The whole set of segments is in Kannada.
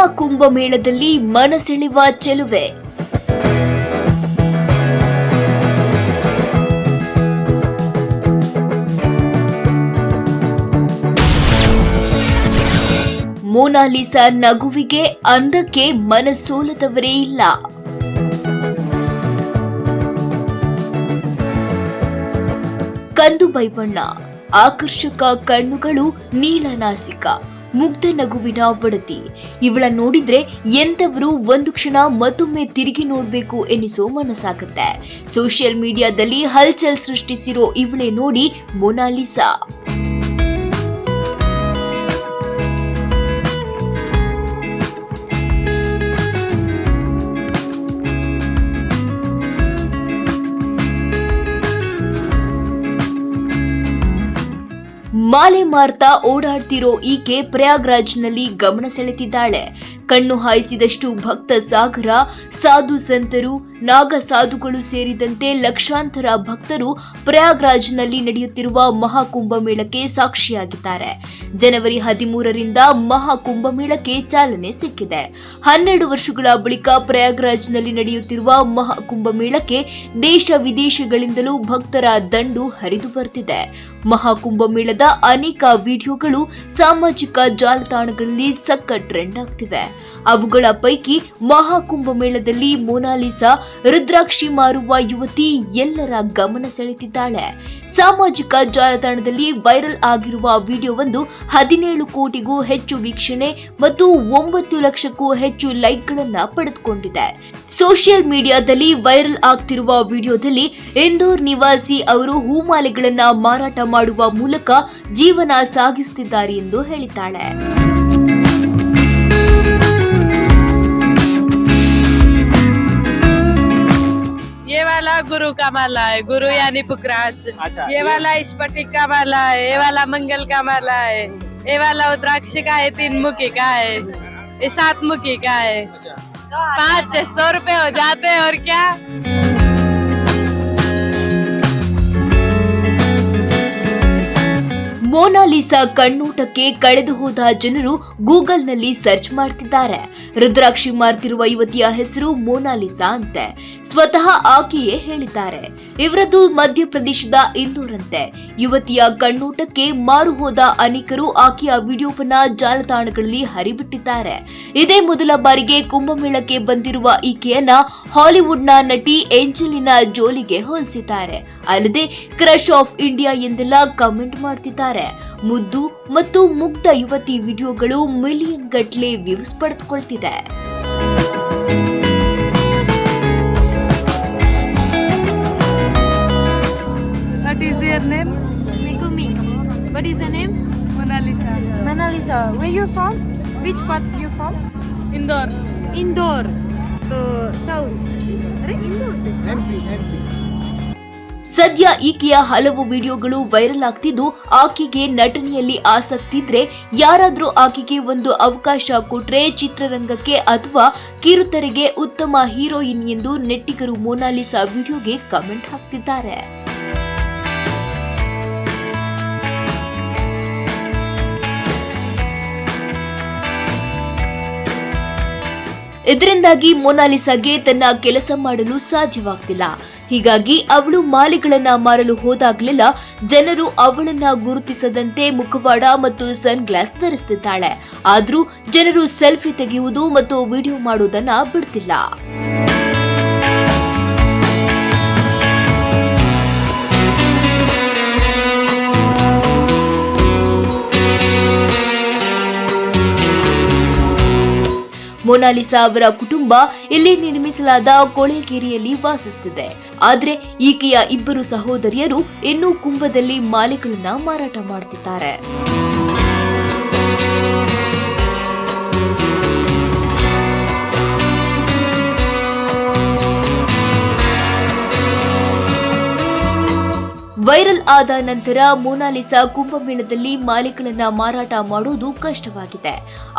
ಮಹಾಕುಂಭಮೇಳದಲ್ಲಿ ಮನಸೆಳೆಯುವ ಚೆಲುವೆ. ಮೊನಾಲಿಸಾ ನಗುವಿಗೆ ಅಂದಕ್ಕೆ ಮನಸೋಲದವರೇ ಇಲ್ಲ. ಕಂದು ಬೈಬಣ್ಣ, ಆಕರ್ಷಕ ಕಣ್ಣುಗಳು, ನೀಲನಾಸಿಕ, ಮುಗ್ಧ ನಗುವಿನ ಒಡತಿ. ಇವಳ ನೋಡಿದ್ರೆ ಎಂತವರು ಒಂದು ಕ್ಷಣ ಮತ್ತೊಮ್ಮೆ ತಿರುಗಿ ನೋಡ್ಬೇಕು ಎನಿಸೋ ಮನಸ್ಸಾಗುತ್ತೆ. ಸೋಷಿಯಲ್ ಮೀಡಿಯಾದಲ್ಲಿ ಹಲ್ಚಲ್ ಸೃಷ್ಟಿಸಿರೋ ಇವಳೇ ನೋಡಿ ಮೊನಾಲಿಸಾ. ಮಾಲೆ ಮಾರ್ತಾ ಓಡಾಡ್ತಿರೋ ಈಕೆ ಪ್ರಯಾಗ್ರಾಜ್ನಲ್ಲಿ ಗಮನ ಸೆಳೆತಿದ್ದಾಳೆ. ಕಣ್ಣು ಹಾಯಿಸಿದಷ್ಟು ಭಕ್ತ ಸಾಗರ, ಸಾಧು ಸಂತರು, ನಾಗ ಸಾಧುಗಳು ಸೇರಿದಂತೆ ಲಕ್ಷಾಂತರ ಭಕ್ತರು ಪ್ರಯಾಗ್ರಾಜ್ನಲ್ಲಿ ನಡೆಯುತ್ತಿರುವ ಮಹಾಕುಂಭಮೇಳಕ್ಕೆ ಸಾಕ್ಷಿಯಾಗಿದ್ದಾರೆ. ಜನವರಿ 13ರಿಂದ ಮಹಾಕುಂಭಮೇಳಕ್ಕೆ ಚಾಲನೆ ಸಿಕ್ಕಿದೆ. 12 ವರ್ಷಗಳ ಬಳಿಕ ಪ್ರಯಾಗ್ರಾಜ್ನಲ್ಲಿ ನಡೆಯುತ್ತಿರುವ ಮಹಾಕುಂಭಮೇಳಕ್ಕೆ ದೇಶ ವಿದೇಶಗಳಿಂದಲೂ ಭಕ್ತರ ದಂಡು ಹರಿದು ಬರ್ತಿದೆ. ಮಹಾಕುಂಭಮೇಳದ ಅನೇಕ ವಿಡಿಯೋಗಳು ಸಾಮಾಜಿಕ ಜಾಲತಾಣಗಳಲ್ಲಿ ಸಖತ್ ಟ್ರೆಂಡ್ ಆಗ್ತಿವೆ. ಅವುಗಳ ಪೈಕಿ ಮಹಾಕುಂಭಮೇಳದಲ್ಲಿ ಮೊನಾಲಿಸಾ ರುದ್ರಾಕ್ಷಿ ಮಾರುವ ಯುವತಿ ಎಲ್ಲರ ಗಮನ ಸೆಳೆತಿದ್ದಾಳೆ. ಸಾಮಾಜಿಕ ಜಾಲತಾಣದಲ್ಲಿ ವೈರಲ್ ಆಗಿರುವ ವಿಡಿಯೋವೊಂದು 17 ಕೋಟಿಗೂ ಹೆಚ್ಚು ವೀಕ್ಷಣೆ ಮತ್ತು 9 ಲಕ್ಷಕ್ಕೂ ಹೆಚ್ಚು ಲೈಕ್ಗಳನ್ನು ಪಡೆದುಕೊಂಡಿದೆ. ಸೋಷಿಯಲ್ ಮೀಡಿಯಾದಲ್ಲಿ ವೈರಲ್ ಆಗ್ತಿರುವ ವಿಡಿಯೋದಲ್ಲಿ ಇಂದೋರ್ ನಿವಾಸಿ ಅವರು ಹೂಮಾಲೆಗಳನ್ನ ಮಾರಾಟ ಮಾಡುವ ಮೂಲಕ ಜೀವನ ಸಾಗಿಸುತ್ತಿದ್ದಾರೆ ಎಂದು ಹೇಳಿದ್ದಾಳೆ. ये वाला गुरु का माला है, गुरु यानी पुखराज। ये वाला स्फटिक का माला है, ये वाला मंगल का माला है, ये वाला रुद्राक्ष का है, 3 मुखी का है, ये 7 मुखी का है। 500-600 रुपए हो जाते हैं और क्या। ಮೊನಾಲಿಸಾ ಕಣ್ಣೋಟಕ್ಕೆ ಕಳೆದು ಹೋದ ಜನರು ಗೂಗಲ್ನಲ್ಲಿ ಸರ್ಚ್ ಮಾಡ್ತಿದ್ದಾರೆ. ರುದ್ರಾಕ್ಷಿ ಮಾರ್ತಿರುವ ಯುವತಿಯ ಹೆಸರು ಮೊನಾಲಿಸಾ ಅಂತೆ. ಸ್ವತಃ ಆಕೆಯೇ ಹೇಳಿದ್ದಾರೆ. ಇವರದ್ದು ಮಧ್ಯಪ್ರದೇಶದ ಇಂದೋರ್ ಅಂತೆ. ಯುವತಿಯ ಕಣ್ಣೋಟಕ್ಕೆ ಮಾರು ಹೋದ ಅನೇಕರು ಆಕೆಯ ವಿಡಿಯೋವನ್ನ ಜಾಲತಾಣಗಳಲ್ಲಿ ಹರಿಬಿಟ್ಟಿದ್ದಾರೆ. ಇದೇ ಮೊದಲ ಬಾರಿಗೆ ಕುಂಭಮೇಳಕ್ಕೆ ಬಂದಿರುವ ಈಕೆಯನ್ನ ಹಾಲಿವುಡ್ನ ನಟಿ ಏಂಜಲಿನಾ ಜೋಲಿಗೆ ಹೋಲಿಸಿದ್ದಾರೆ. ಅಲ್ಲದೆ ಕ್ರಶ್ ಆಫ್ ಇಂಡಿಯಾ ಎಂದೆಲ್ಲ ಕಮೆಂಟ್ ಮಾಡ್ತಿದ್ದಾರೆ. ಮುದ್ದು ಮತ್ತು ಮುಗ್ಧ ಯುವತಿ ವಿಡಿಯೋಗಳು ಮಿಲಿಯನ್ ಗಟ್ಟಲೆ views ಪಡೆದುಕೊಳ್ತಿದೆ. What is your name? Megumi. What is your name? Monalisa. Manalisa. Where you from? Which part you from? Indore. Indore. So south. Indore. MP. ಸದ್ಯ ಈಕೆಯ ಹಲವು ವಿಡಿಯೋಗಳು ವೈರಲ್ ಆಗ್ತಿದ್ದು, ಆಕೆಗೆ ನಟನೆಯಲ್ಲಿ ಆಸಕ್ತಿ ಇದ್ರೆ ಯಾರಾದ್ರೂ ಆಕೆಗೆ ಒಂದು ಅವಕಾಶ ಕೊಟ್ರೆ ಚಿತ್ರರಂಗಕ್ಕೆ ಅಥವಾ ಕಿರುತೆರೆಗೆ ಉತ್ತಮ ಹೀರೋಯಿನ್ ಎಂದು ನೆಟ್ಟಿಗರು ಮೊನಾಲಿಸಾ ವಿಡಿಯೋಗೆ ಕಮೆಂಟ್ ಹಾಕ್ತಿದ್ದಾರೆ. ಇದರಿಂದಾಗಿ ಮೊನಾಲಿಸಾಗೆ ತನ್ನ ಕೆಲಸ ಮಾಡಲು ಸಾಧ್ಯವಾಗ್ತಿಲ್ಲ. ಹೀಗಾಗಿ ಅವಳು ಮಾಲೆಗಳನ್ನ ಮಾರಲು ಹೋದಾಗ್ಲೆಲ್ಲ ಜನರು ಅವಳನ್ನ ಗುರುತಿಸದಂತೆ ಮುಖವಾಡ ಮತ್ತು ಸನ್ ಗ್ಲಾಸ್ ಧರಿಸುತ್ತಿದ್ದಾಳೆ. ಆದ್ರೂ ಜನರು ಸೆಲ್ಫಿ ತೆಗೆಯುವುದು ಮತ್ತು ವಿಡಿಯೋ ಮಾಡುವುದನ್ನ ಬಿಡ್ತಿಲ್ಲ. ಮೊನಾಲಿಸಾ ಅವರ ಕುಟುಂಬ ಇಲ್ಲಿ ನಿರ್ಮಿಸಲಾದ ಕೊಳೆಗೇರಿಯಲ್ಲಿ ವಾಸಿಸುತ್ತಿದೆ. ಆದ್ರೆ ಈಕೆಯ 2 ಸಹೋದರಿಯರು ಇನ್ನೂ ಕುಂಭದಲ್ಲಿ ಮಾಲೆಗಳನ್ನ ಮಾರಾಟ ಮಾಡುತ್ತಿದ್ದಾರೆ. ವೈರಲ್ ಆದ ನಂತರ ಮೊನಾಲಿಸಾ ಕುಂಭಮೇಳದಲ್ಲಿ ಮಾಲೆಗಳನ್ನ ಮಾರಾಟ ಮಾಡುವುದು ಕಷ್ಟವಾಗಿದೆ.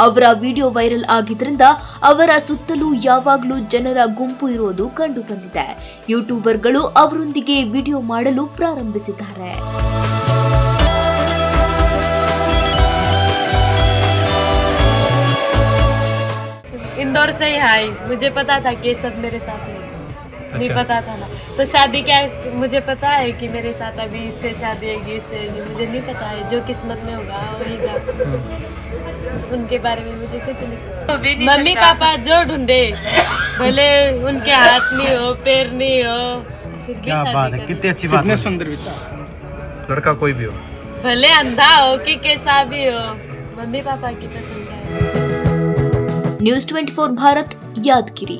ಅವರ ವಿಡಿಯೋ ವೈರಲ್ ಆಗಿದ್ರಿಂದ ಅವರ ಸುತ್ತಲೂ ಯಾವಾಗಲೂ ಜನರ ಗುಂಪು ಇರೋದು ಕಂಡು ಬಂದಿದೆ. ಯೂಟ್ಯೂಬರ್ಗಳು ಅವರೊಂದಿಗೆ ವಿಡಿಯೋ ಮಾಡಲು ಪ್ರಾರಂಭಿಸಿದ್ದಾರೆ. इंदौर से ही आई, मुझे पता था कि ये सब मेरे साथ है, नहीं अच्छा। पता था ना। तो शादी क्या मुझे पता है कि मेरे साथ अभी इससे शादी होगी, इससे होगी, मुझे नहीं पता है, जो किस्मत में होगा होगा, उनके बारे में मुझे कुछ नहीं पता। मम्मी पापा जो ढूंढे, भले उनके हाथ नहीं हो, पैर नहीं हो, फिर भी क्या शादी बात है, कर। कितनी अच्छी बात है। सुंदर विचार। लड़का कोई भी हो। भले अंधा हो कि कैसा भी हो, मम्मी पापा की पसंद है। ನ್ಯೂಸ್ 24 ಭಾರತ್ ಯಾದಗಿರಿ.